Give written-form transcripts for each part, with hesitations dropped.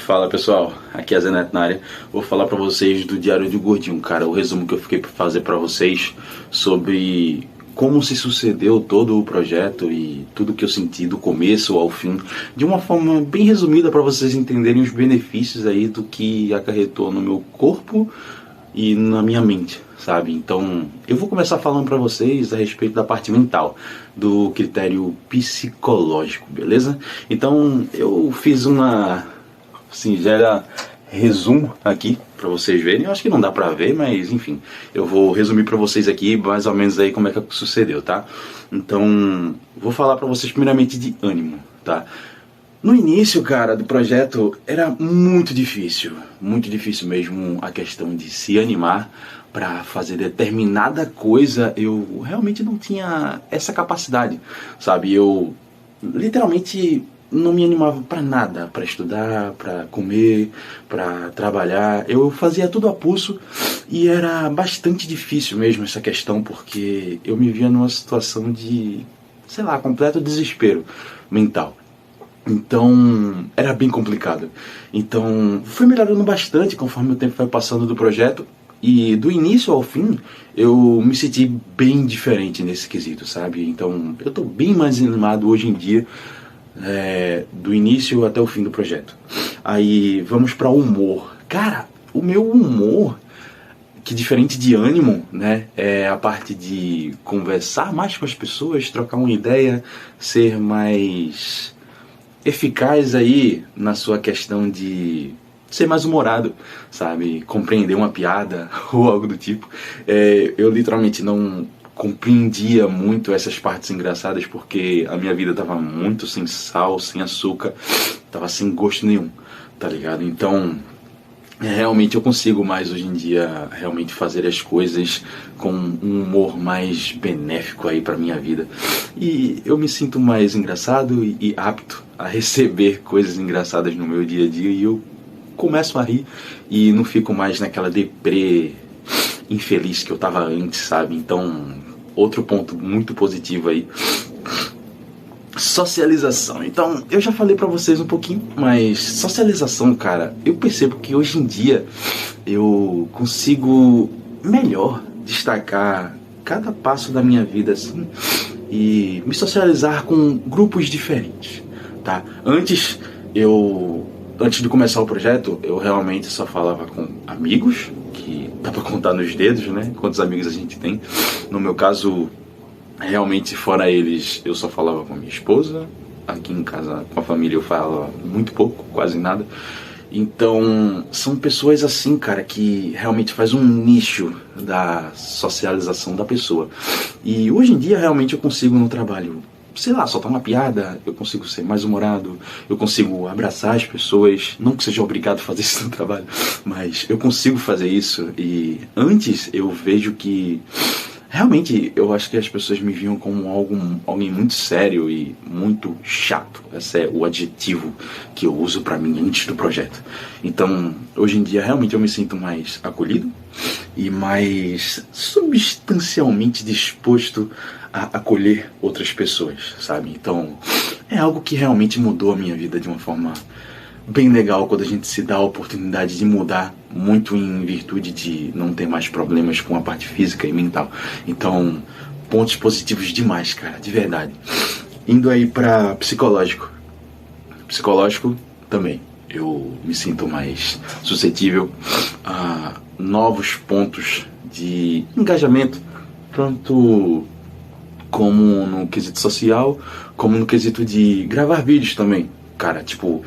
Fala pessoal, aqui é a Zeneto na área. Vou falar pra vocês do Diário de um Gordinho, cara. O resumo que eu fiquei pra fazer pra vocês sobre como se sucedeu todo o projeto e tudo que eu senti do começo ao fim, de uma forma bem resumida pra vocês entenderem os benefícios aí do que acarretou no meu corpo e na minha mente, sabe? Então, eu vou começar falando pra vocês a respeito da parte mental, do critério psicológico, beleza? Então, eu fiz uma singela resumo aqui pra vocês verem. Eu acho que não dá pra ver, mas enfim, eu vou resumir pra vocês aqui mais ou menos aí como é que sucedeu, tá? Então, vou falar pra vocês primeiramente de ânimo, tá? No início, cara, do projeto era muito difícil mesmo a questão de se animar para fazer determinada coisa. Eu realmente não tinha essa capacidade, sabe? Eu literalmente não me animava para nada, para estudar, para comer, para trabalhar. Eu fazia tudo a pulso e era bastante difícil mesmo essa questão, porque eu me via numa situação de, sei lá, completo desespero mental. Então, era bem complicado. Então, fui melhorando bastante conforme o tempo foi passando do projeto. E do início ao fim, eu me senti bem diferente nesse quesito, sabe? Então, eu tô bem mais animado hoje em dia, do início até o fim do projeto. Aí, vamos para humor. Cara, o meu humor, que diferente de ânimo, né, é a parte de conversar mais com as pessoas, trocar uma ideia, ser mais eficaz aí na sua questão de ser mais humorado, sabe? Compreender uma piada ou algo do tipo. Eu literalmente não compreendia muito essas partes engraçadas porque a minha vida tava muito sem sal, sem açúcar, tava sem gosto nenhum, tá ligado? Então, realmente eu consigo mais hoje em dia realmente fazer as coisas com um humor mais benéfico aí pra minha vida. E eu me sinto mais engraçado e apto a receber coisas engraçadas no meu dia a dia, e eu começo a rir e não fico mais naquela deprê infeliz que eu tava antes, sabe? Então, outro ponto muito positivo aí, socialização. Então, eu já falei pra vocês um pouquinho, mas socialização, cara, eu percebo que hoje em dia eu consigo melhor destacar cada passo da minha vida, assim, e me socializar com grupos diferentes, tá? Antes de começar o projeto, eu realmente só falava com amigos, que dá pra contar nos dedos, né? Quantos amigos a gente tem. No meu caso, realmente, fora eles, eu só falava com a minha esposa. Aqui em casa, com a família, eu falava muito pouco, quase nada. Então, são pessoas assim, cara, que realmente faz um nicho da socialização da pessoa. E hoje em dia, realmente, eu consigo no trabalho, sei lá, soltar uma piada, eu consigo ser mais humorado, eu consigo abraçar as pessoas, não que seja obrigado a fazer isso no trabalho, mas eu consigo fazer isso. E antes eu vejo que realmente eu acho que as pessoas me viam como alguém muito sério e muito chato. Esse é o adjetivo que eu uso pra mim antes do projeto. Então, hoje em dia realmente eu me sinto mais acolhido e mais substancialmente disposto a acolher outras pessoas, sabe? Então, é algo que realmente mudou a minha vida de uma forma bem legal, quando a gente se dá a oportunidade de mudar, muito em virtude de não ter mais problemas com a parte física e mental. Então, pontos positivos demais, cara, de verdade. Indo aí pra psicológico. Psicológico também. Eu me sinto mais suscetível a novos pontos de engajamento, tanto como no quesito social, como no quesito de gravar vídeos também. Cara, tipo,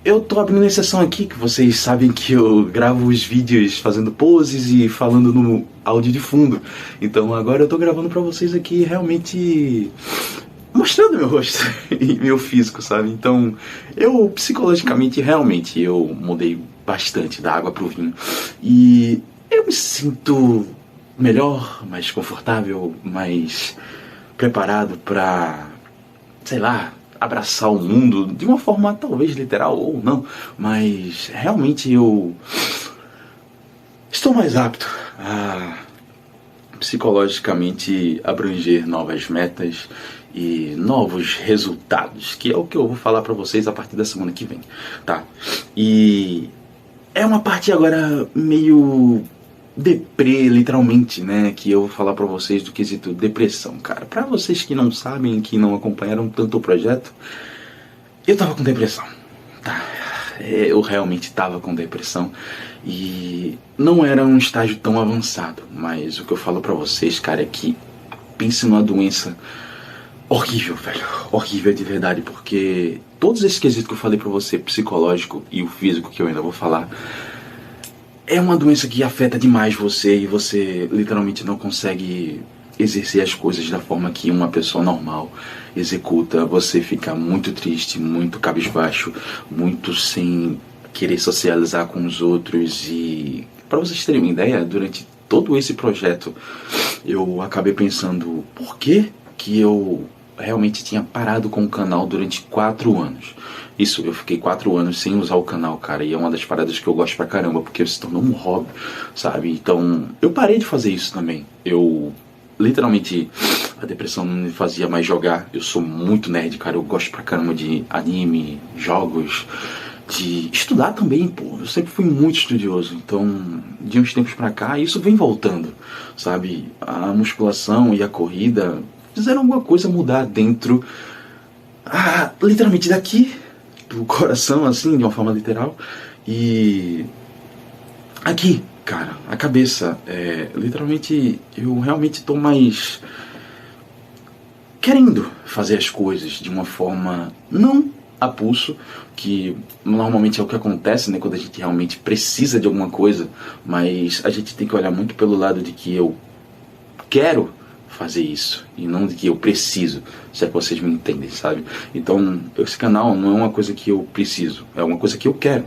eu tô abrindo exceção aqui, que vocês sabem que eu gravo os vídeos fazendo poses e falando no áudio de fundo. Então agora eu tô gravando pra vocês aqui realmente mostrando meu rosto e meu físico, sabe? Então, eu psicologicamente, realmente, eu mudei bastante da água pro vinho. E eu me sinto melhor, mais confortável, mais preparado pra, sei lá, abraçar o mundo de uma forma talvez literal ou não, mas realmente eu estou mais apto a psicologicamente abranger novas metas e novos resultados, que é o que eu vou falar pra vocês a partir da semana que vem, tá? E é uma parte agora meio deprê, literalmente, né, que eu vou falar pra vocês do quesito depressão, cara. Pra vocês que não sabem, que não acompanharam tanto o projeto, eu tava com depressão, tá? Eu realmente tava com depressão e não era um estágio tão avançado, mas o que eu falo pra vocês, cara, é que pense numa doença horrível, velho, horrível de verdade, porque todos esses quesitos que eu falei pra você, psicológico e o físico, que eu ainda vou falar, é uma doença que afeta demais você e você literalmente não consegue exercer as coisas da forma que uma pessoa normal executa. Você fica muito triste, muito cabisbaixo, muito sem querer socializar com os outros. E para vocês terem uma ideia, durante todo esse projeto eu acabei pensando por que eu realmente tinha parado com o canal durante 4 anos. Isso, eu fiquei 4 anos sem usar o canal, cara, e é uma das paradas que eu gosto pra caramba, porque se tornou um hobby, sabe? Então, eu parei de fazer isso também. Eu, literalmente, a depressão não me fazia mais jogar. Eu sou muito nerd, cara, eu gosto pra caramba de anime, jogos, de estudar também, pô. Eu sempre fui muito estudioso, então, de uns tempos pra cá, isso vem voltando, sabe? A musculação e a corrida fizeram alguma coisa mudar dentro, literalmente daqui do coração, assim, de uma forma literal, e aqui, cara, a cabeça, literalmente, eu realmente tô mais querendo fazer as coisas de uma forma não a pulso, que normalmente é o que acontece, né, quando a gente realmente precisa de alguma coisa, mas a gente tem que olhar muito pelo lado de que eu quero fazer isso e não de que eu preciso, se é que vocês me entendem, sabe? Então, esse canal não é uma coisa que eu preciso, é uma coisa que eu quero.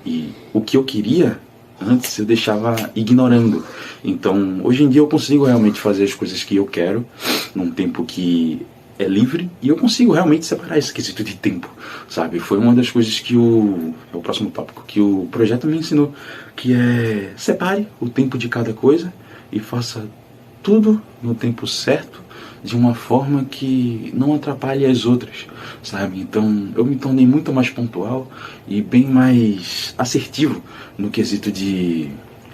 E o que eu queria antes eu deixava ignorando. Então, hoje em dia eu consigo realmente fazer as coisas que eu quero num tempo que é livre e eu consigo realmente separar esse quesito de tempo, sabe? Foi uma das coisas que é o próximo tópico que o projeto me ensinou, que é separe o tempo de cada coisa e faça tudo no tempo certo, de uma forma que não atrapalhe as outras, sabe? Então eu me tornei muito mais pontual e bem mais assertivo no quesito de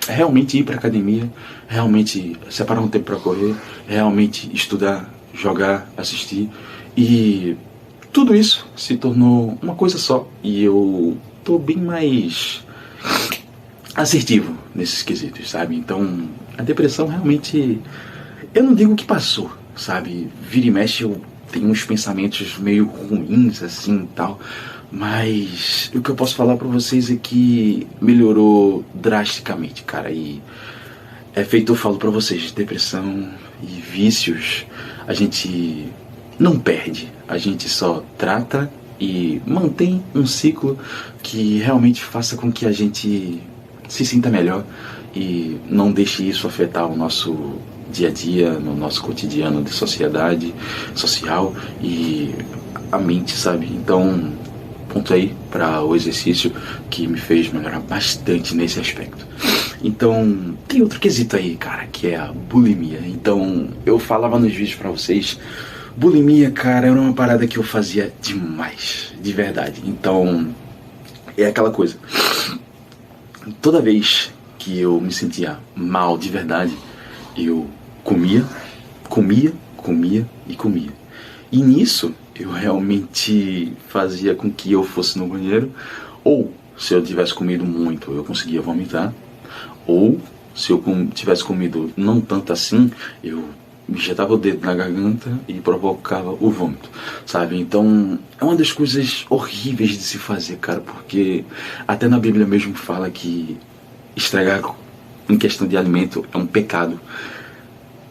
realmente ir para academia, realmente separar um tempo para correr, realmente estudar, jogar, assistir, e tudo isso se tornou uma coisa só e eu tô bem mais assertivo nesses quesitos, sabe? Então, a depressão realmente, eu não digo que passou, sabe? Vira e mexe eu tenho uns pensamentos meio ruins assim e tal, mas o que eu posso falar pra vocês é que melhorou drasticamente, cara. E é feito, eu falo pra vocês, depressão e vícios, a gente não perde, a gente só trata e mantém um ciclo que realmente faça com que a gente se sinta melhor e não deixe isso afetar o nosso dia a dia, no nosso cotidiano de sociedade, social e a mente, sabe? Então, ponto aí para o exercício que me fez melhorar bastante nesse aspecto. Então, tem outro quesito aí, cara, que é a bulimia. Então, eu falava nos vídeos pra vocês, bulimia, cara, era uma parada que eu fazia demais, de verdade. Então, é aquela coisa, toda vez que eu me sentia mal de verdade, eu comia. E nisso, eu realmente fazia com que eu fosse no banheiro, ou se eu tivesse comido muito, eu conseguia vomitar, ou se eu tivesse comido não tanto assim, eu injetava o dedo na garganta e provocava o vômito, sabe? Então, é uma das coisas horríveis de se fazer, cara, porque até na Bíblia mesmo fala que estragar em questão de alimento é um pecado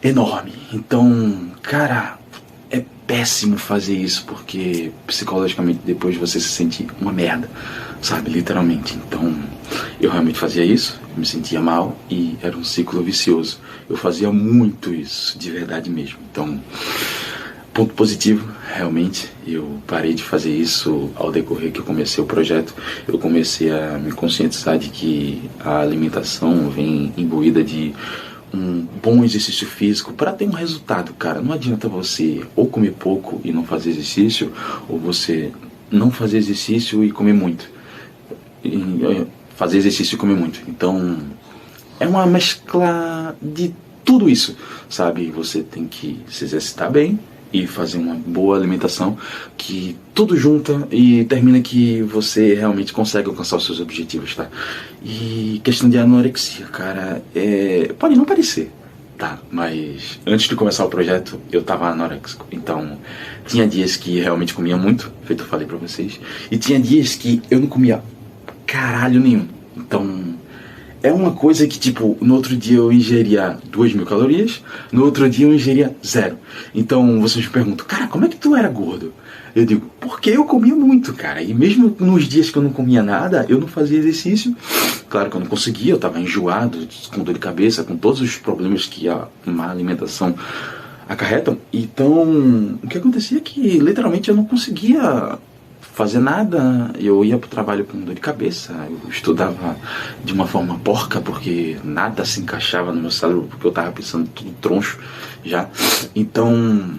enorme. Então, cara, é péssimo fazer isso, porque psicologicamente depois você se sente uma merda, sabe, literalmente. Então, eu realmente fazia isso, eu me sentia mal e era um ciclo vicioso. Eu fazia muito isso, de verdade mesmo. Então, ponto positivo, realmente, eu parei de fazer isso ao decorrer que eu comecei o projeto. Eu comecei a me conscientizar de que a alimentação vem imbuída de um bom exercício físico para ter um resultado, cara. Não adianta você ou comer pouco e não fazer exercício, ou você não fazer exercício e comer muito. Fazer exercício e comer muito. Então, é uma mescla de tudo isso, sabe? Você tem que se exercitar bem e fazer uma boa alimentação, que tudo junta e termina que você realmente consegue alcançar os seus objetivos, tá? E questão de anorexia, cara, pode não parecer, tá? Mas antes de começar o projeto, eu tava anoréxico. Então, tinha dias que realmente comia muito, feito eu falei pra vocês, e tinha dias que eu não comia caralho nenhum. Então, é uma coisa que, tipo, no outro dia eu ingeria 2.000 calorias, no outro dia eu ingeria 0. Então, vocês me perguntam, cara, como é que tu era gordo? Eu digo, porque eu comia muito, cara. E mesmo nos dias que eu não comia nada, eu não fazia exercício. Claro que eu não conseguia, eu tava enjoado, com dor de cabeça, com todos os problemas que a má alimentação acarretam. Então, o que acontecia é que, literalmente, eu não conseguia fazer nada. Eu ia pro trabalho com dor de cabeça, eu estudava de uma forma porca, porque nada se encaixava no meu cérebro, porque eu tava pensando tudo troncho já. Então,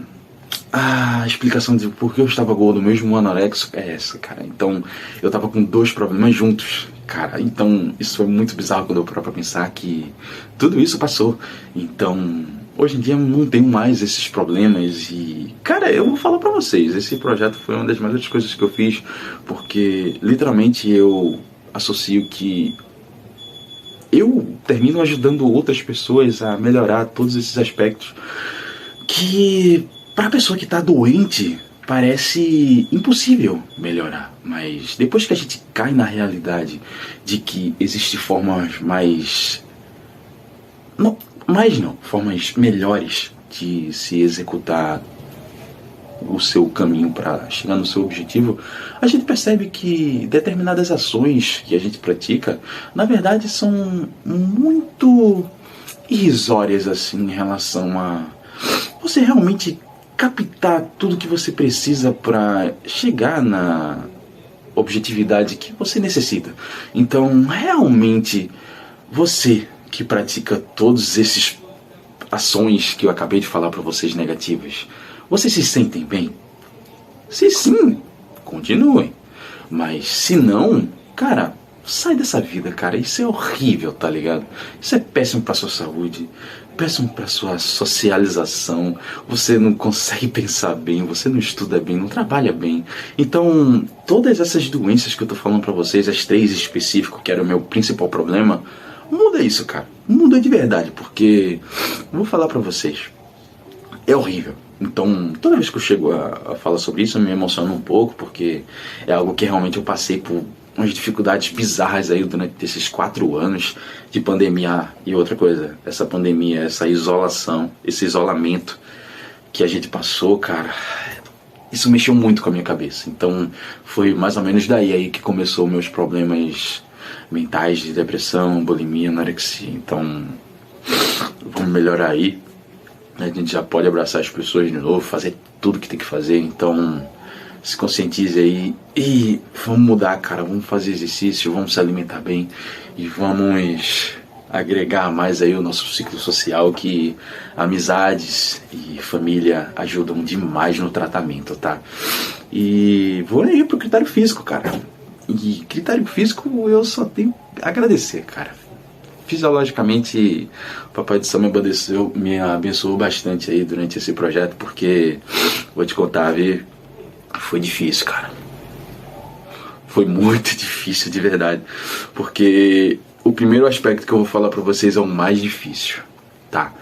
a explicação de por que eu estava gordo, mesmo anorexo, é essa, cara. Então, eu tava com 2 problemas juntos, cara. Então, isso foi muito bizarro quando eu paro pra pensar que tudo isso passou. Então, hoje em dia eu não tenho mais esses problemas e, cara, eu vou falar pra vocês, esse projeto foi uma das melhores coisas que eu fiz, porque literalmente eu associo que eu termino ajudando outras pessoas a melhorar todos esses aspectos que, pra pessoa que tá doente, parece impossível melhorar. Mas depois que a gente cai na realidade de que existem formas formas melhores de se executar o seu caminho para chegar no seu objetivo, a gente percebe que determinadas ações que a gente pratica, na verdade, são muito irrisórias assim em relação a você realmente captar tudo que você precisa para chegar na objetividade que você necessita. Então, realmente, você que pratica todos esses ações que eu acabei de falar para vocês negativas, vocês se sentem bem? Se sim, continuem. Mas se não, cara, sai dessa vida, cara. Isso é horrível, tá ligado? Isso é péssimo pra sua saúde, péssimo pra sua socialização. Você não consegue pensar bem, você não estuda bem, não trabalha bem. Então, todas essas doenças que eu tô falando pra vocês, as 3 específicas, que era o meu principal problema, muda isso, cara. Muda de verdade, porque vou falar pra vocês, é horrível. Então, toda vez que eu chego a falar sobre isso, eu me emociono um pouco, porque é algo que realmente eu passei por umas dificuldades bizarras aí durante esses 4 anos de pandemia. E outra coisa, essa pandemia, essa isolação, esse isolamento que a gente passou, cara, isso mexeu muito com a minha cabeça. Então, foi mais ou menos daí aí que começou meus problemas mentais de depressão, bulimia, anorexia. Então, vamos melhorar aí. A gente já pode abraçar as pessoas de novo, fazer tudo que tem que fazer. Então, se conscientize aí e vamos mudar, cara. Vamos fazer exercício, vamos se alimentar bem e vamos agregar mais aí o nosso ciclo social, que amizades e família ajudam demais no tratamento, tá? E vou aí pro critério físico, cara. E critério físico eu só tenho a agradecer, cara. Fisiologicamente, o Papai do Céu me abençoou bastante aí durante esse projeto, porque, vou te contar, viu? Foi difícil, cara. Foi muito difícil, de verdade. Porque o primeiro aspecto que eu vou falar pra vocês é o mais difícil, tá?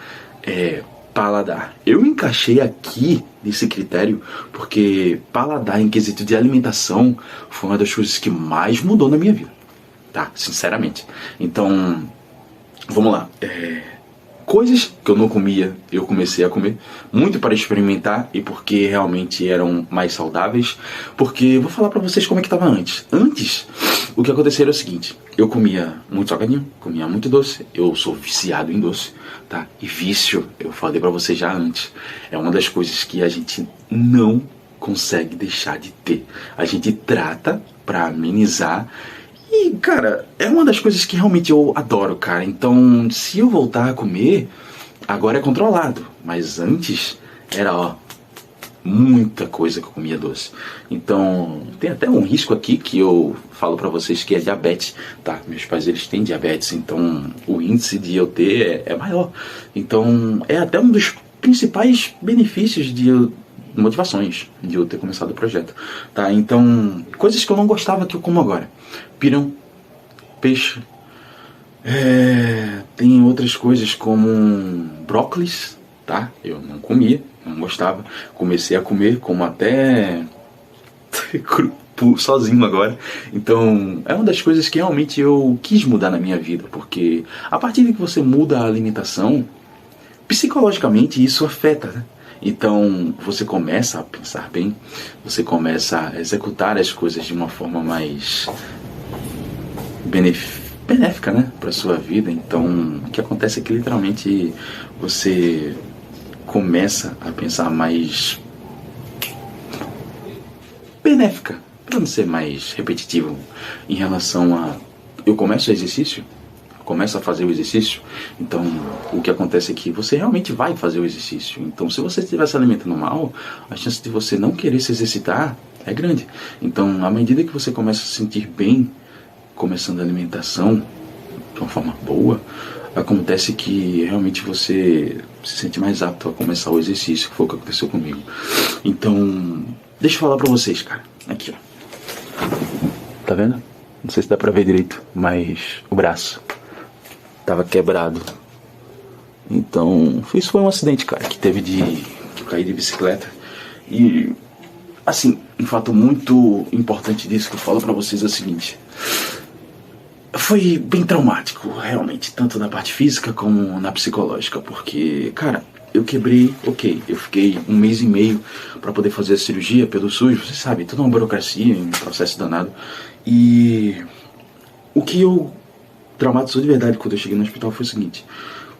É paladar. Eu encaixei aqui nesse critério porque paladar em quesito de alimentação foi uma das coisas que mais mudou na minha vida, tá? Sinceramente. Então, vamos lá. Coisas que eu não comia, eu comecei a comer, muito para experimentar e porque realmente eram mais saudáveis. Porque vou falar pra vocês como é que tava antes. Antes, o que aconteceu era o seguinte: eu comia muito salgadinho, comia muito doce. Eu sou viciado em doce, tá? E vício, eu falei pra vocês já antes, é uma das coisas que a gente não consegue deixar de ter. A gente trata pra amenizar E, cara, é uma das coisas que realmente eu adoro, cara. Então, se eu voltar a comer, agora é controlado. Mas antes era, ó, muita coisa que eu comia doce. Então, tem até um risco aqui que eu falo pra vocês que é diabetes, tá? Meus pais, eles têm diabetes, então o índice de eu ter é maior. Então, é até um dos principais benefícios motivações de eu ter começado o projeto, tá? Então, coisas que eu não gostava que eu como agora: pirão, peixe, tem outras coisas como brócolis, tá? Eu não comia, não gostava. Comecei a comer, como até sozinho agora. Então, é uma das coisas que realmente eu quis mudar na minha vida, porque a partir de que você muda a alimentação, psicologicamente isso afeta, né? Então, você começa a pensar bem, você começa a executar as coisas de uma forma mais benéfica, né, para sua vida. Então, o que acontece é que literalmente você começa a pensar mais benéfica, para não ser mais repetitivo, em relação a eu começo a fazer o exercício, então o que acontece é que você realmente vai fazer o exercício. Então, se você estiver se alimentando mal, a chance de você não querer se exercitar é grande. Então, à medida que você começa a se sentir bem, começando a alimentação de uma forma boa, acontece que realmente você se sente mais apto a começar o exercício, que foi o que aconteceu comigo. Então, deixa eu falar pra vocês, cara. Aqui, ó. Tá vendo? Não sei se dá pra ver direito, mas o braço tava quebrado. Então, isso foi um acidente, cara, que teve que eu caí de bicicleta. E, assim, um fato muito importante disso que eu falo pra vocês é o seguinte: foi bem traumático, realmente, tanto na parte física como na psicológica, porque, cara, eu quebrei, eu fiquei 1 mês e meio pra poder fazer a cirurgia pelo SUS, você sabe, toda uma burocracia, um processo danado. E o que eu traumatizou de verdade quando eu cheguei no hospital foi o seguinte: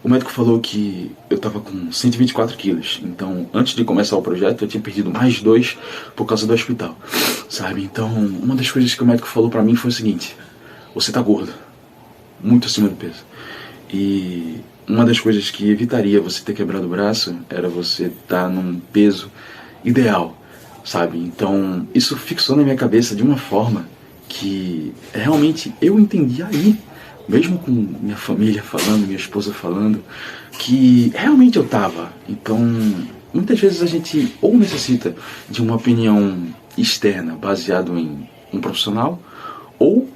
o médico falou que eu tava com 124 quilos, então antes de começar o projeto eu tinha perdido mais 2 por causa do hospital, sabe? Então, uma das coisas que o médico falou pra mim foi o seguinte: você tá gordo, muito acima do peso. E uma das coisas que evitaria você ter quebrado o braço era você estar num peso ideal, sabe? Então, isso fixou na minha cabeça de uma forma que realmente eu entendi aí, mesmo com minha família falando, minha esposa falando, que realmente eu tava. Então, muitas vezes a gente ou necessita de uma opinião externa baseado em um profissional, ou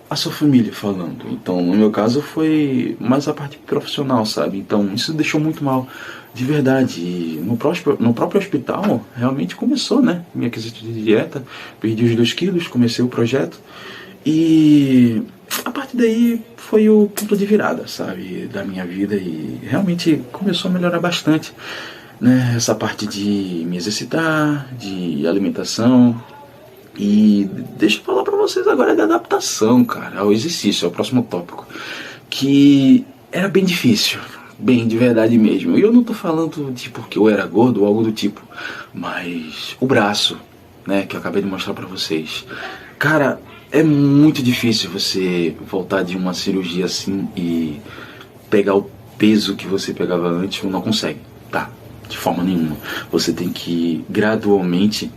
a sua família falando. Então, no meu caso, foi mais a parte profissional, sabe? Então, isso deixou muito mal, de verdade. E no próprio hospital, realmente começou, né? Minha aquisição de dieta, perdi os 2 quilos, comecei o projeto. E a partir daí foi o ponto de virada, sabe? Da minha vida, e realmente começou a melhorar bastante, né? Essa parte de me exercitar, de alimentação. E deixa eu falar pra vocês agora de adaptação, cara, ao exercício, ao próximo tópico, que era bem difícil, bem de verdade mesmo. E eu não tô falando de porque eu era gordo ou algo do tipo, mas o braço, né, que eu acabei de mostrar pra vocês. Cara, é muito difícil você voltar de uma cirurgia assim e pegar o peso que você pegava antes. Não consegue, tá? De forma nenhuma. Você tem que ir gradualmente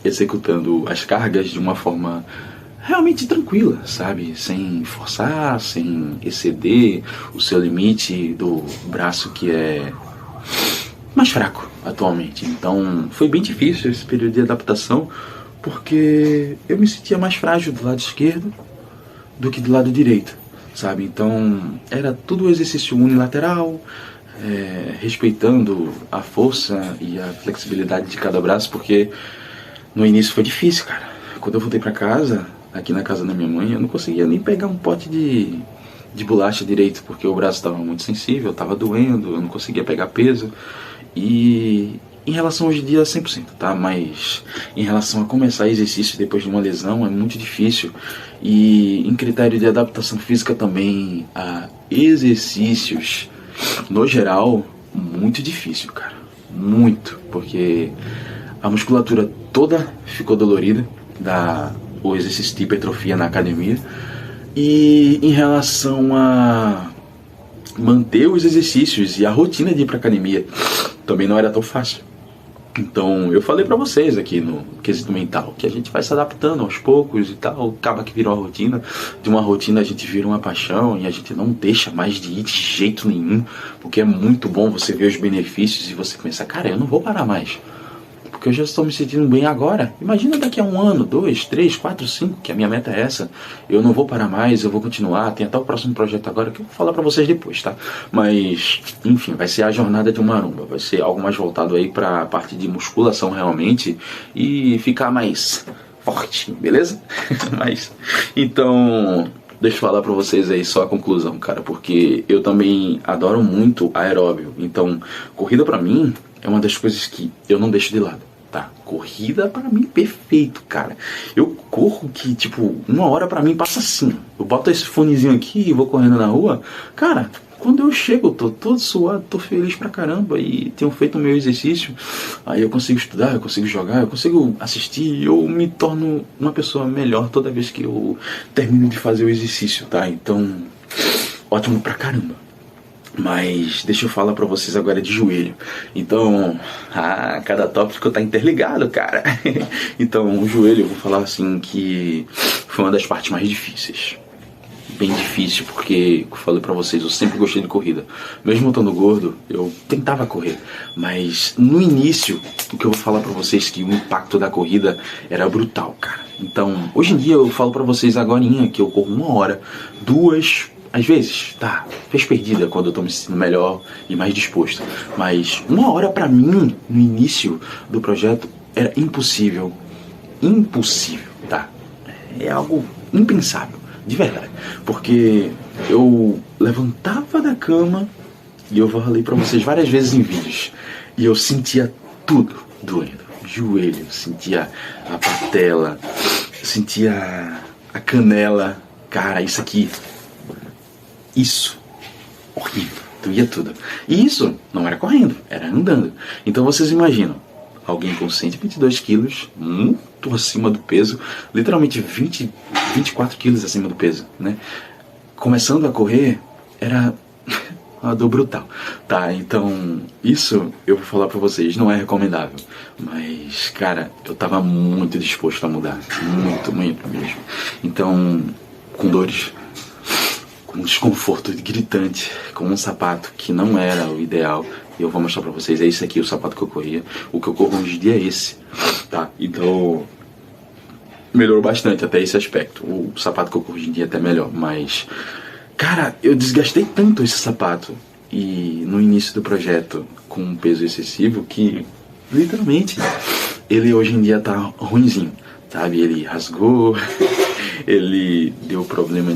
executando as cargas de uma forma realmente tranquila, sabe? Sem forçar, sem exceder o seu limite do braço, que é mais fraco atualmente. Então foi bem difícil esse período de adaptação, porque eu me sentia mais frágil do lado esquerdo do que do lado direito, sabe? Então era tudo exercício unilateral, respeitando a força e a flexibilidade de cada braço, porque no início foi difícil, cara. Quando eu voltei pra casa, aqui na casa da minha mãe, eu não conseguia nem pegar um pote de bolacha direito, porque o braço estava muito sensível, estava doendo, eu não conseguia pegar peso. E em relação hoje em dia, 100%, tá? Mas em relação a começar exercício depois de uma lesão, é muito difícil. E em critério de adaptação física também, a exercícios, no geral, muito difícil, cara. Muito, porque a musculatura toda ficou dolorida, o exercício de hipertrofia na academia. E em relação a manter os exercícios e a rotina de ir para academia, também não era tão fácil. Então eu falei pra vocês aqui no quesito mental que a gente vai se adaptando aos poucos e tal, acaba que vira uma rotina, de uma rotina a gente vira uma paixão e a gente não deixa mais de ir de jeito nenhum, porque é muito bom você ver os benefícios e você pensar, cara, eu não vou parar mais, porque eu já estou me sentindo bem agora. Imagina daqui a 1 ano, 2, 3, 4, 5, que a minha meta é essa. Eu não vou parar mais, eu vou continuar. Tem até o próximo projeto agora que eu vou falar pra vocês depois, tá? Mas, enfim, vai ser a jornada de um maromba. Vai ser algo mais voltado aí pra parte de musculação realmente e ficar mais forte, beleza? Mas, então, deixa eu falar pra vocês aí só a conclusão, cara, porque eu também adoro muito aeróbio. Então, corrida pra mim é uma das coisas que eu não deixo de lado. Tá, corrida pra mim perfeito, cara. Eu corro que, tipo, 1 hora pra mim passa assim. Eu boto esse fonezinho aqui e vou correndo na rua. Cara, quando eu chego, eu tô todo suado, tô feliz pra caramba e tenho feito o meu exercício. Aí eu consigo estudar, eu consigo jogar, eu consigo assistir. Eu me torno uma pessoa melhor toda vez que eu termino de fazer o exercício, tá? Então, ótimo pra caramba. Mas deixa eu falar pra vocês agora de joelho. Então, cada tópico tá interligado, cara. Então, o joelho, eu vou falar assim que foi uma das partes mais difíceis. Bem difícil, porque, como eu falei pra vocês, eu sempre gostei de corrida. Mesmo estando gordo, eu tentava correr. Mas no início, o que eu vou falar pra vocês, que o impacto da corrida era brutal, cara. Então, hoje em dia eu falo pra vocês agorinha que eu corro 1 hora, 2, às vezes, tá, fez perdida quando eu tô me sentindo melhor e mais disposto. Mas 1 hora pra mim, no início do projeto, era impossível. Impossível, tá? É algo impensável, de verdade. Porque eu levantava da cama, e eu falei pra vocês várias vezes em vídeos, e eu sentia tudo doendo. Joelho, sentia a patela, sentia a canela. Cara, isso aqui... Isso, horrível, doía tudo. E isso não era correndo, era andando. Então vocês imaginam, alguém com 122 quilos, muito acima do peso, literalmente 24 quilos acima do peso, né? Começando a correr, era uma dor brutal, tá? Então, isso eu vou falar pra vocês, não é recomendável. Mas, cara, eu tava muito disposto a mudar, muito mesmo. Então, com dores... com um desconforto gritante, com um sapato que não era o ideal. E eu vou mostrar pra vocês, é esse aqui o sapato que eu corria. O que eu corro hoje em dia é esse, tá? Então, melhorou bastante até esse aspecto. O sapato que eu corro hoje em dia é até melhor, mas... cara, eu desgastei tanto esse sapato, e no início do projeto, com um peso excessivo, que, literalmente, ele hoje em dia tá ruinzinho, sabe? Ele rasgou... ele deu problema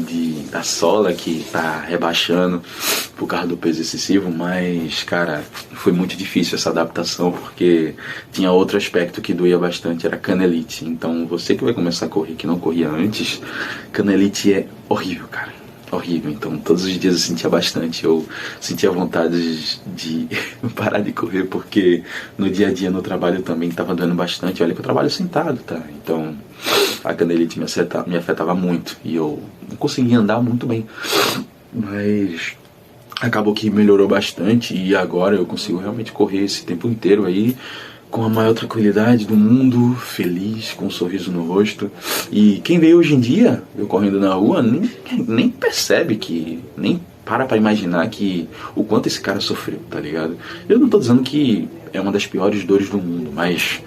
da sola que tá rebaixando por causa do peso excessivo, mas, cara, foi muito difícil essa adaptação, porque tinha outro aspecto que doía bastante, era canelite. Então, você que vai começar a correr, que não corria antes, canelite é horrível, cara. Horrível. Então, todos os dias eu sentia bastante. Eu sentia vontade de parar de correr, porque no dia a dia, no trabalho, também estava doendo bastante. Olha que eu trabalho sentado, tá? Então, a canelite me afetava muito. E eu não conseguia andar muito bem. Mas acabou que melhorou bastante. E agora eu consigo realmente correr esse tempo inteiro aí, com a maior tranquilidade do mundo, feliz, com um sorriso no rosto. E quem vê hoje em dia, eu correndo na rua, nem percebe que... nem para pra imaginar que o quanto esse cara sofreu, tá ligado? Eu não tô dizendo que é uma das piores dores do mundo, mas...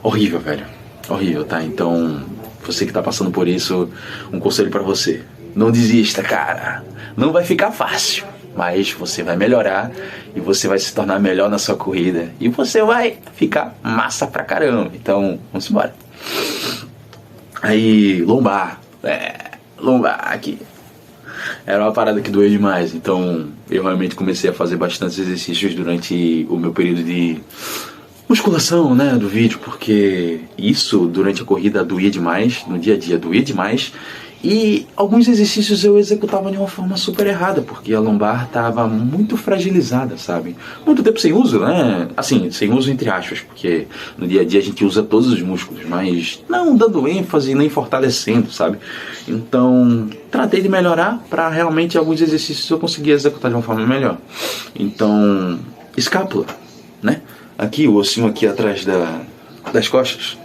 horrível, velho. Horrível, tá? Então, você que tá passando por isso, um conselho pra você. Não desista, cara. Não vai ficar fácil, mas você vai melhorar e você vai se tornar melhor na sua corrida e você vai ficar massa pra caramba. Então, vamos embora. Aí, lombar aqui era uma parada que doía demais. Então, eu realmente comecei a fazer bastantes exercícios durante o meu período de musculação, né, do vídeo, porque isso durante a corrida doía demais, no dia a dia doía demais. E alguns exercícios eu executava de uma forma super errada, porque a lombar estava muito fragilizada, sabe? Muito tempo sem uso, né? Assim, sem uso entre aspas, porque no dia a dia a gente usa todos os músculos, mas não dando ênfase nem fortalecendo, sabe? Então, tratei de melhorar para realmente alguns exercícios eu conseguir executar de uma forma melhor. Então, escápula, né? Aqui, o ossinho aqui atrás das costas,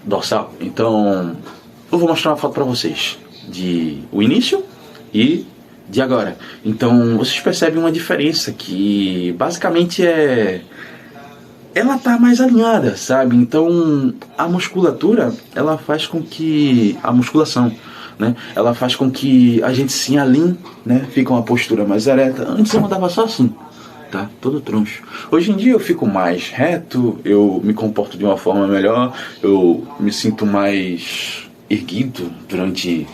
dorsal. Então, eu vou mostrar uma foto para vocês de o início e de agora. Então vocês percebem uma diferença que basicamente ela tá mais alinhada, sabe? Então a musculatura, ela faz com que a musculação, né? Ela faz com que a gente se alinhe, né? Fica uma postura mais ereta. Antes eu andava só assim, tá? Todo troncho. Hoje em dia eu fico mais reto, eu me comporto de uma forma melhor, eu me sinto mais erguido durante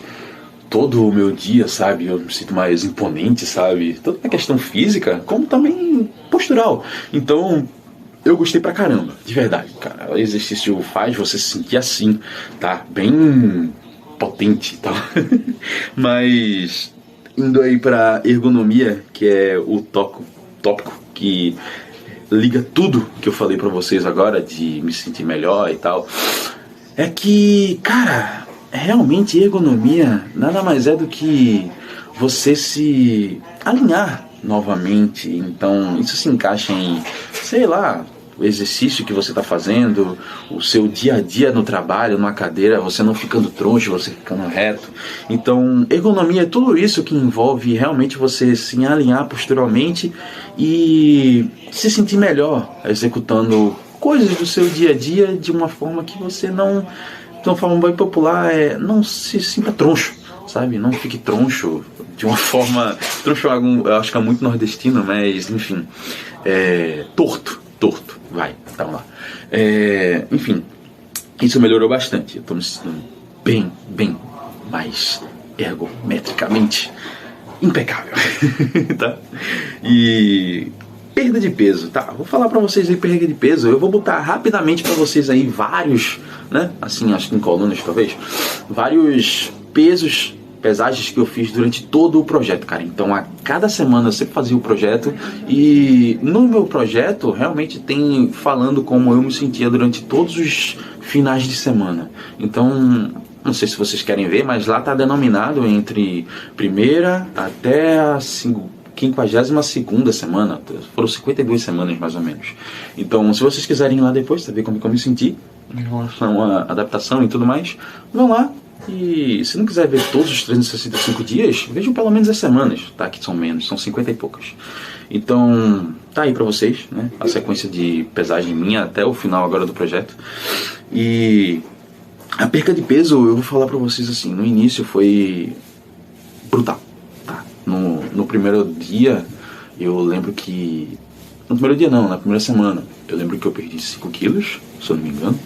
todo o meu dia, sabe? Eu me sinto mais imponente, sabe? Tanto na questão física, como também postural. Então, eu gostei pra caramba, de verdade, cara. O exercício faz você se sentir assim, tá? Bem potente e tal. Mas, indo aí pra ergonomia, que é o tópico que liga tudo que eu falei pra vocês agora, de me sentir melhor e tal, é que, cara, realmente ergonomia nada mais é do que você se alinhar novamente. Então isso se encaixa em, sei lá, o exercício que você está fazendo, o seu dia a dia no trabalho, numa cadeira, você não ficando troncho, você ficando reto. Então ergonomia é tudo isso que envolve realmente você se alinhar posturalmente e se sentir melhor executando coisas do seu dia a dia de uma forma que você não, de uma forma bem popular, não se sinta troncho, sabe? Não fique troncho de uma forma, troncho eu acho que é muito nordestino, mas enfim, torto, vai, tá lá. Enfim, isso melhorou bastante, eu tô me sentindo bem mais ergometricamente impecável, tá? E perda de peso, tá? Vou falar pra vocês aí perda de peso. Eu vou botar rapidamente pra vocês aí vários, né? Assim, acho que em colunas talvez. Vários pesagens que eu fiz durante todo o projeto, cara. Então a cada semana eu sempre fazia o projeto. E no meu projeto realmente tem falando como eu me sentia durante todos os finais de semana. Então, não sei se vocês querem ver, mas lá tá denominado entre primeira até a 52ª semana, foram 52 semanas mais ou menos. Então, se vocês quiserem ir lá depois, saber como eu me senti em relação à adaptação e tudo mais, vão lá. E se não quiser ver todos os 365 dias, vejam pelo menos as semanas, tá? Que são menos, são 50 e poucas. Então, tá aí pra vocês, né? A sequência de pesagem minha até o final agora do projeto. E a perca de peso, eu vou falar pra vocês assim, no início foi brutal. No primeiro dia, eu lembro que... No primeiro dia não, na primeira semana. Eu lembro que eu perdi 5 quilos, se eu não me engano.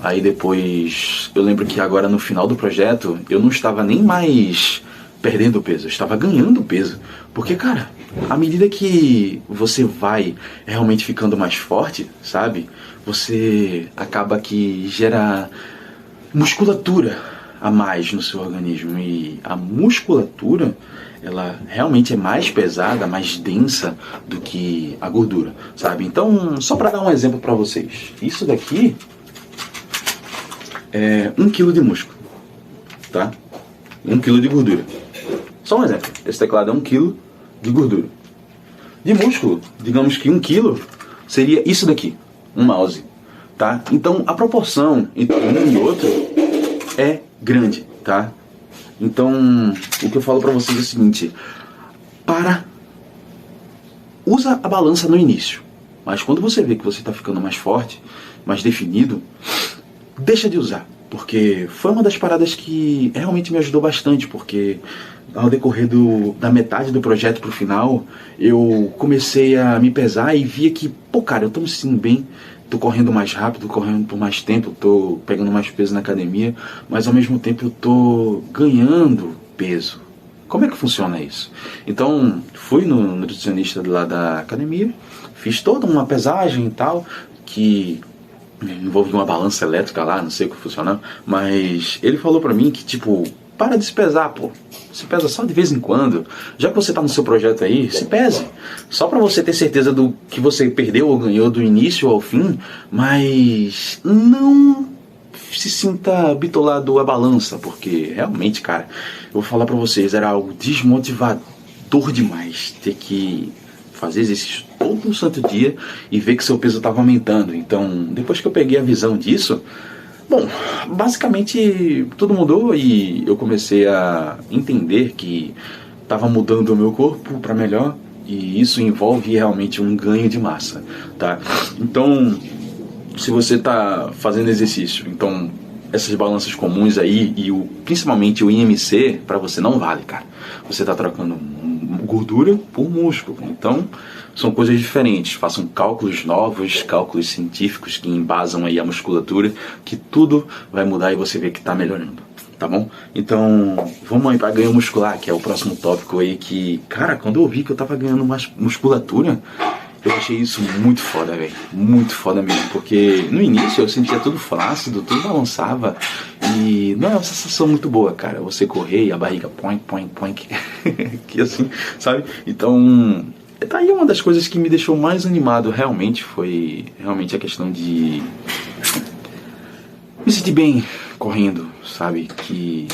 Aí depois, eu lembro que agora no final do projeto, eu não estava nem mais perdendo peso, eu estava ganhando peso. Porque, cara, à medida que você vai realmente ficando mais forte, sabe? Você acaba que gera musculatura a mais no seu organismo. E a musculatura, ela realmente é mais pesada, mais densa do que a gordura, sabe? Então, só para dar um exemplo para vocês, isso daqui é 1 kg de músculo, tá? 1 kg de gordura. Só um exemplo, esse teclado é 1 kg de gordura. De músculo, digamos que 1 kg seria isso daqui, um mouse, tá? Então, a proporção entre um e outro é grande, tá? Então, o que eu falo pra vocês é o seguinte: usa a balança no início, mas quando você vê que você tá ficando mais forte, mais definido, deixa de usar, porque foi uma das paradas que realmente me ajudou bastante, porque ao decorrer da metade do projeto pro final, eu comecei a me pesar e via que, pô, cara, eu tô me sentindo bem, tô correndo mais rápido, correndo por mais tempo, tô pegando mais peso na academia, mas ao mesmo tempo eu tô ganhando peso. Como é que funciona isso? Então, fui no nutricionista lá da academia, fiz toda uma pesagem e tal, que envolve uma balança elétrica lá, não sei como funciona, mas ele falou pra mim que, tipo, para de se pesar, pô. Se pesa só de vez em quando. Já que você tá no seu projeto aí, se pese. Só para você ter certeza do que você perdeu ou ganhou do início ao fim, mas não se sinta bitolado a balança, porque realmente, cara, eu vou falar para vocês, era algo desmotivador demais ter que fazer exercício todo santo dia e ver que seu peso estava aumentando. Então, depois que eu peguei a visão disso, bom, basicamente tudo mudou e eu comecei a entender que estava mudando o meu corpo para melhor e isso envolve realmente um ganho de massa, tá? Então, se você está fazendo exercício, então essas balanças comuns aí e principalmente o IMC para você não vale, cara. Você está trocando gordura por músculo, então são coisas diferentes. Façam cálculos novos, cálculos científicos que embasam aí a musculatura, que tudo vai mudar e você vê que está melhorando, tá bom? Então vamos aí para ganho muscular, que é o próximo tópico aí que, cara, quando eu vi que eu tava ganhando mais musculatura, eu achei isso muito foda, velho. Muito foda mesmo. Porque no início eu sentia tudo flácido, tudo balançava. E não é uma sensação muito boa, cara. Você correr e a barriga poink, poink, poink. Que assim, sabe? Então, tá aí uma das coisas que me deixou mais animado realmente. Foi realmente a questão de me sentir bem correndo, sabe? Que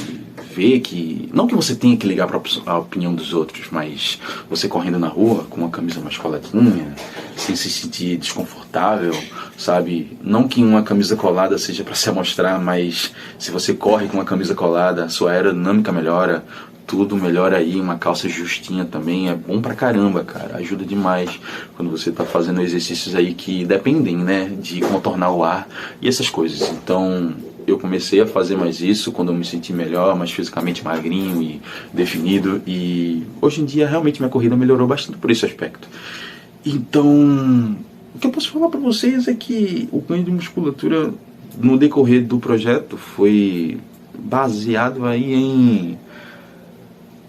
ver que, não que você tenha que ligar para a opinião dos outros, mas você correndo na rua com uma camisa mais coladinha, sem se sentir desconfortável, sabe? Não que uma camisa colada seja para se amostrar, mas se você corre com uma camisa colada, a sua aerodinâmica melhora, tudo melhora aí, uma calça justinha também, é bom pra caramba, cara, ajuda demais quando você tá fazendo exercícios aí que dependem, né, de contornar o ar e essas coisas. Então, eu comecei a fazer mais isso quando eu me senti melhor, mais fisicamente magrinho e definido, e hoje em dia realmente minha corrida melhorou bastante por esse aspecto. Então, o que eu posso falar pra vocês é que o ganho de musculatura no decorrer do projeto foi baseado aí em...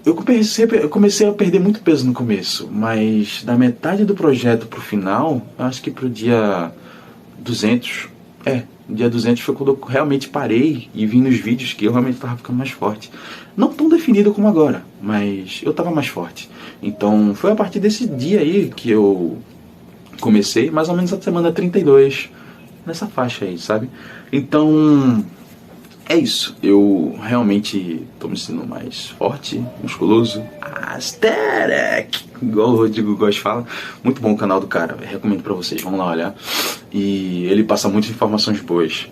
Eu comecei a perder muito peso no começo, mas da metade do projeto pro final, acho que pro dia 200, dia 200 foi quando eu realmente parei e vi nos vídeos que eu realmente estava ficando mais forte. Não tão definido como agora, mas eu estava mais forte. Então foi a partir desse dia aí que eu comecei, mais ou menos a semana 32, nessa faixa aí, sabe? Então... é isso, eu realmente estou me sentindo mais forte, musculoso, aesthetic, igual o Rodrigo Góes fala. Muito bom o canal do cara, recomendo pra vocês, vamos lá olhar. E ele passa muitas informações boas,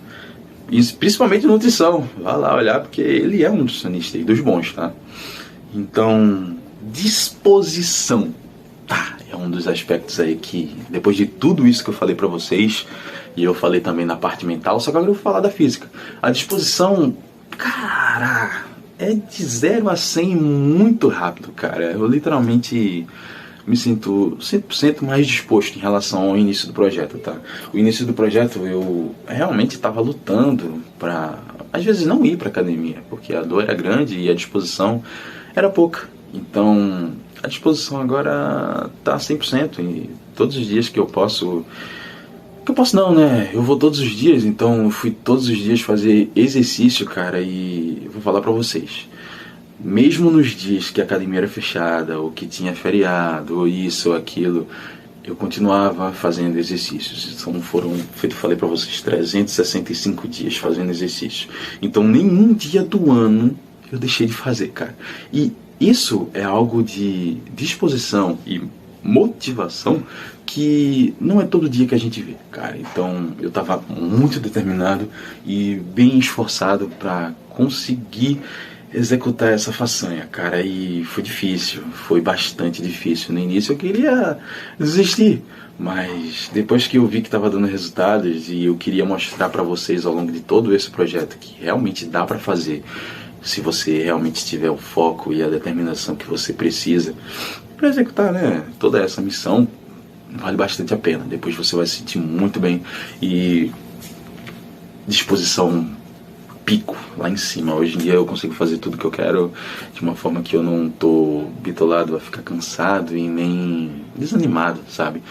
e principalmente nutrição, vá lá olhar, porque ele é um nutricionista e dos bons, tá? Então, disposição, é um dos aspectos aí que, depois de tudo isso que eu falei pra vocês, e eu falei também na parte mental, só que agora eu vou falar da física. A disposição, cara, é de 0 a 100 muito rápido, cara. Eu literalmente me sinto 100% mais disposto em relação ao início do projeto, tá? O início do projeto eu realmente estava lutando pra, às vezes, não ir pra academia, porque a dor era grande e a disposição era pouca. Então, a disposição agora tá 100% e todos os dias que eu posso... eu posso não, né? Eu vou todos os dias, então eu fui todos os dias fazer exercício, cara, e eu vou falar pra vocês. Mesmo nos dias que a academia era fechada, ou que tinha feriado, ou isso ou aquilo, eu continuava fazendo exercícios. Então foram, feito falei pra vocês, 365 dias fazendo exercício. Então nenhum dia do ano eu deixei de fazer, cara. E isso é algo de disposição e motivação que não é todo dia que a gente vê, cara. Então eu tava muito determinado e bem esforçado para conseguir executar essa façanha, cara, e foi difícil, foi bastante difícil. No início eu queria desistir, mas depois que eu vi que estava dando resultados e eu queria mostrar para vocês ao longo de todo esse projeto que realmente dá para fazer, se você realmente tiver o foco e a determinação que você precisa para executar, né, toda essa missão, vale bastante a pena. Depois você vai se sentir muito bem e disposição pico lá em cima. Hoje em dia eu consigo fazer tudo que eu quero de uma forma que eu não tô bitolado a ficar cansado e nem desanimado, sabe?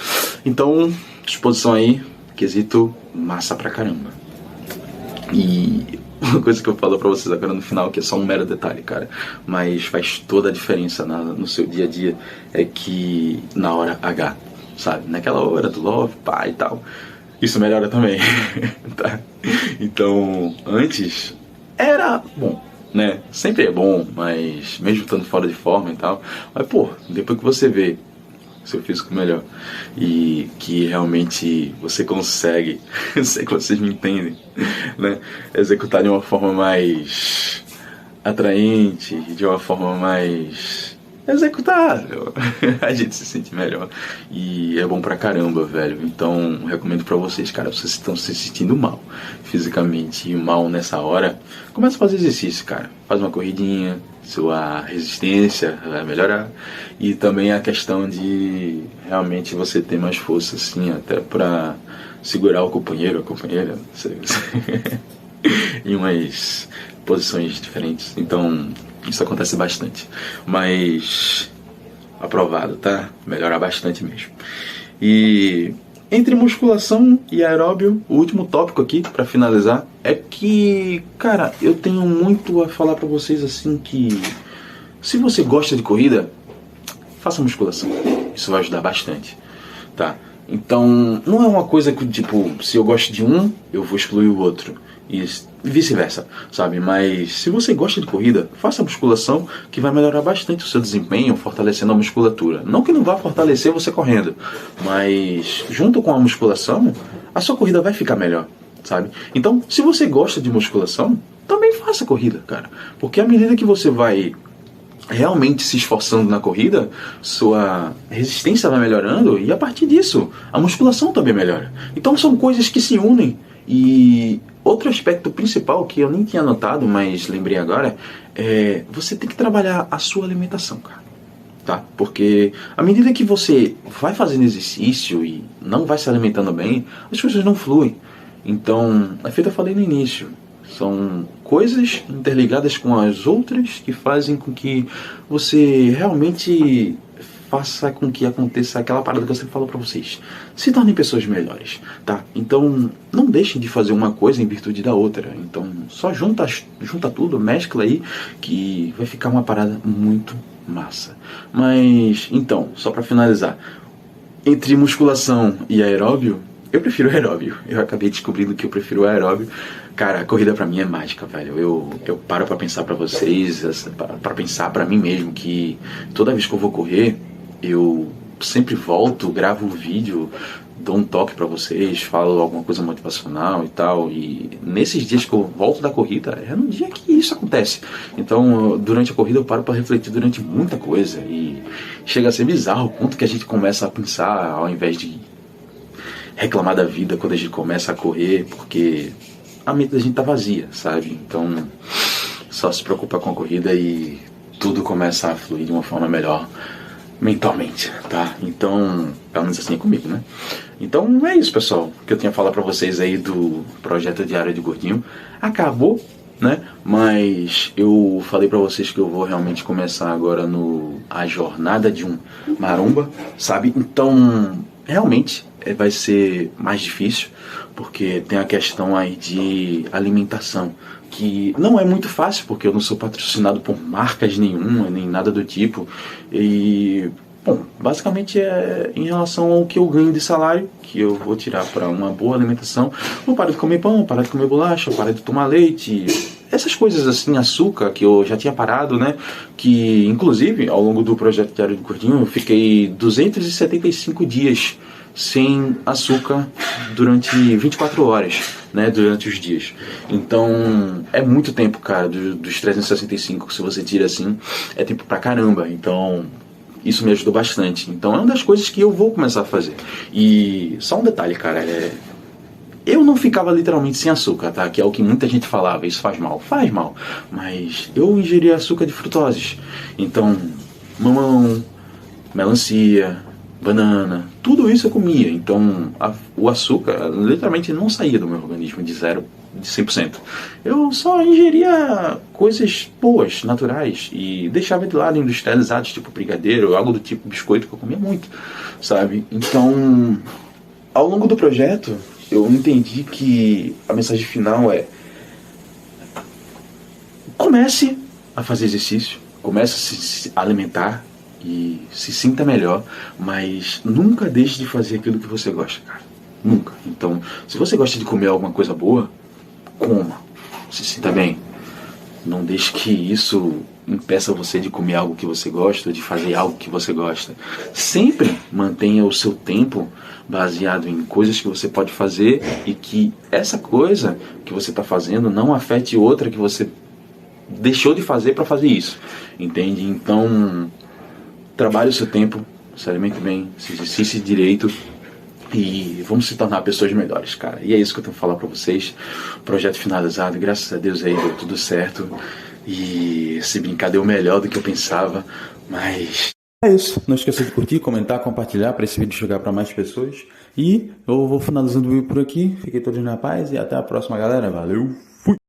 Então, disposição aí, quesito massa pra caramba. E uma coisa que eu falo pra vocês agora no final, que é só um mero detalhe, cara, mas faz toda a diferença no seu dia a dia, é que na hora H, sabe, naquela hora do love, pá e tal, isso melhora também, tá? Então, antes era bom, né? Sempre é bom, mas mesmo estando fora de forma e tal, mas pô, depois que você vê seu físico melhor e que realmente você consegue, eu sei que vocês me entendem, né? Executar de uma forma mais atraente, de uma forma mais executável, a gente se sente melhor e é bom pra caramba, velho. Então recomendo pra vocês, cara, vocês estão se sentindo mal fisicamente e mal nessa hora, começa a fazer exercício, cara, faz uma corridinha, sua resistência vai melhorar, e também a questão de realmente você ter mais força, assim, até pra segurar o companheiro, a companheira, em umas posições diferentes. Então isso acontece bastante, mas aprovado, tá? Melhora bastante mesmo. E entre musculação e aeróbio, o último tópico aqui pra finalizar é que, cara, eu tenho muito a falar pra vocês, assim, que se você gosta de corrida, faça musculação. Isso vai ajudar bastante, tá? Então, não é uma coisa que, tipo, se eu gosto de um, eu vou excluir o outro. E vice-versa, sabe? Mas se você gosta de corrida, faça musculação, que vai melhorar bastante o seu desempenho, fortalecendo a musculatura. Não que não vá fortalecer você correndo, mas junto com a musculação, a sua corrida vai ficar melhor, sabe? Então, se você gosta de musculação, também faça corrida, cara. Porque à medida que você vai realmente se esforçando na corrida, sua resistência vai melhorando e a partir disso, a musculação também melhora. Então são coisas que se unem. E outro aspecto principal que eu nem tinha notado, mas lembrei agora, é você tem que trabalhar a sua alimentação, cara. Tá? Porque à medida que você vai fazendo exercício e não vai se alimentando bem, as coisas não fluem. Então, é feito eu falei no início, são coisas interligadas com as outras que fazem com que você realmente faça com que aconteça aquela parada que eu sempre falo pra vocês. Se tornem pessoas melhores, tá? Então, não deixem de fazer uma coisa em virtude da outra. Então, só junta tudo, mescla aí, que vai ficar uma parada muito massa. Mas, então, só pra finalizar, entre musculação e aeróbio, eu prefiro aeróbio. Eu acabei descobrindo que eu prefiro aeróbio. Cara, a corrida pra mim é mágica, velho. Eu paro pra pensar pra vocês, pra pensar pra mim mesmo, que toda vez que eu vou correr, eu sempre volto, gravo um vídeo, dou um toque pra vocês, falo alguma coisa motivacional e tal. E nesses dias que eu volto da corrida, é no dia que isso acontece. Então, durante a corrida eu paro pra refletir durante muita coisa. E chega a ser bizarro o quanto que a gente começa a pensar, ao invés de reclamar da vida quando a gente começa a correr, porque a mente da gente tá vazia, sabe? Então, só se preocupa com a corrida e tudo começa a fluir de uma forma melhor mentalmente, tá? Então, pelo menos assim é comigo, né? Então, é isso, pessoal, que eu tinha a falar pra vocês aí do projeto Diário de Gordinho. Acabou, né? Mas eu falei pra vocês que eu vou realmente começar agora a jornada de um maromba, sabe? Então, realmente vai ser mais difícil, porque tem a questão aí de alimentação, que não é muito fácil, porque eu não sou patrocinado por marcas nenhuma, nem nada do tipo. E, bom, basicamente é em relação ao que eu ganho de salário, que eu vou tirar para uma boa alimentação. Vou parar de comer pão, parar de comer bolacha, parar de tomar leite, essas coisas assim, açúcar, que eu já tinha parado, né? Que, inclusive, ao longo do projeto Diário de Gordinho, eu fiquei 275 dias sem açúcar durante 24 horas, né, durante os dias. Então, é muito tempo, cara, dos 365, se você tira assim, é tempo pra caramba. Então, isso me ajudou bastante. Então, é uma das coisas que eu vou começar a fazer. E só um detalhe, cara, eu não ficava literalmente sem açúcar, tá? Que é o que muita gente falava, isso faz mal. Faz mal, mas eu ingeria açúcar de frutoses. Então, mamão, melancia, banana, tudo isso eu comia. Então o açúcar literalmente não saía do meu organismo de 100%. Eu só ingeria coisas boas, naturais, e deixava de lado industrializados, tipo brigadeiro, algo do tipo biscoito, que eu comia muito, sabe? Então, ao longo do projeto, eu entendi que a mensagem final é: comece a fazer exercício, comece a se alimentar e se sinta melhor, mas nunca deixe de fazer aquilo que você gosta, cara. Nunca. Então, se você gosta de comer alguma coisa boa, coma. Se sinta bem. Não deixe que isso impeça você de comer algo que você gosta, de fazer algo que você gosta. Sempre mantenha o seu tempo baseado em coisas que você pode fazer e que essa coisa que você está fazendo não afete outra que você deixou de fazer para fazer isso. Entende? Então, trabalhe o seu tempo, se alimente bem, se exercicie direito e vamos se tornar pessoas melhores, cara. E é isso que eu tenho que falar pra vocês. Projeto finalizado, graças a Deus aí deu tudo certo. E se brincar deu melhor do que eu pensava, mas é isso. Não esqueça de curtir, comentar, compartilhar para esse vídeo chegar para mais pessoas. E eu vou finalizando o vídeo por aqui. Fiquem todos na paz e até a próxima, galera. Valeu!